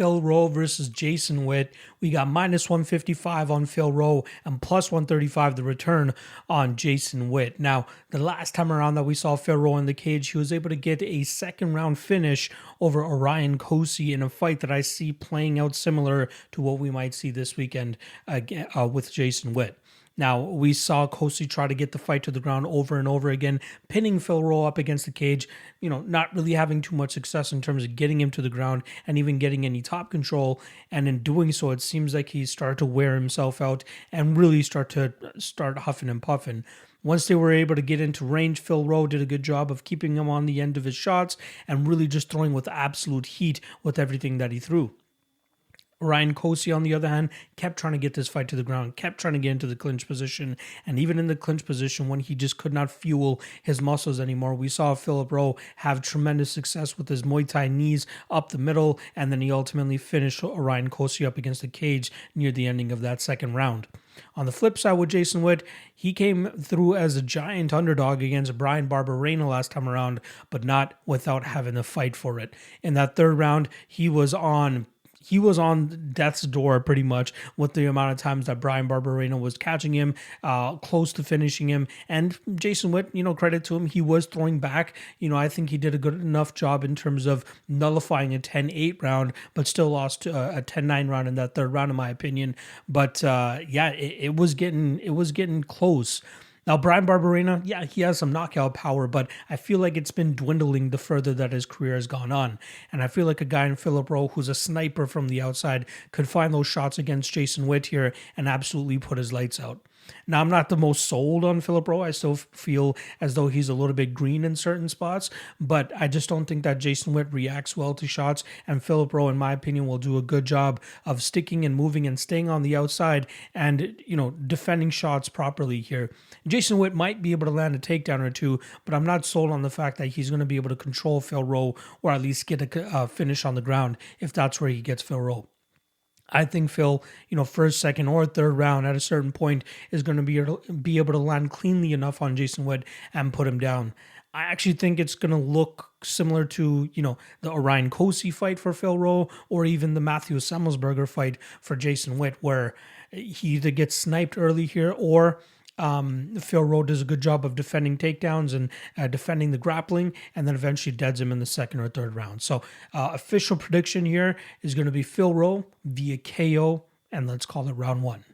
Phil Rowe versus Jason Witt. We got minus 155 on Phil Rowe and plus 135 the return on Jason Witt. Now, the last time around that we saw Phil Rowe in the cage, he was able to get a second round finish over Orion Cosey in a fight that I see playing out similar to what we might see this weekend with Jason Witt. Now, we saw Cosey try to get the fight to the ground over and over again, pinning Phil Rowe up against the cage, not really having too much success in terms of getting him to the ground and even getting any top control. And in doing so, it seems like he started to wear himself out and really start huffing and puffing. Once they were able to get into range, Phil Rowe did a good job of keeping him on the end of his shots and really just throwing with absolute heat with everything that he threw. Orion Cosey, on the other hand, kept trying to get this fight to the ground, kept trying to get into the clinch position, and even in the clinch position, when he just could not fuel his muscles anymore, we saw Philip Rowe have tremendous success with his Muay Thai knees up the middle, and then he ultimately finished Orion Cosey up against the cage near the ending of that second round. On the flip side with Jason Witt, he came through as a giant underdog against Brian Barberena last time around, but not without having to fight for it. In that third round, he was on death's door pretty much with the amount of times that Brian Barberena was catching him, close to finishing him. And Jason Witt, credit to him, he was throwing back. I think he did a good enough job in terms of nullifying a 10-8 round, but still lost a 10-9 round in that third round, in my opinion. But it was getting close. Now, Brian Barberena, he has some knockout power, but I feel like it's been dwindling the further that his career has gone on. And I feel like a guy in Philip Rowe who's a sniper from the outside could find those shots against Jason Witt here and absolutely put his lights out. Now, I'm not the most sold on Philip Rowe. I still feel as though he's a little bit green in certain spots, but I just don't think that Jason Witt reacts well to shots, and Philip Rowe, in my opinion, will do a good job of sticking and moving and staying on the outside and, defending shots properly here. Jason Witt might be able to land a takedown or two, but I'm not sold on the fact that he's going to be able to control Phil Rowe or at least get a finish on the ground if that's where he gets Phil Rowe. I think Phil, first, second, or third round at a certain point is going to be able to land cleanly enough on Jason Witt and put him down. I actually think it's going to look similar to, the Orion Cosey fight for Phil Rowe or even the Matthew Semmelsberger fight for Jason Witt, where he either gets sniped early here or Phil Rowe does a good job of defending takedowns and defending the grappling, and then eventually deads him in the second or third round. So official prediction here is going to be Phil Rowe via KO, and let's call it round one.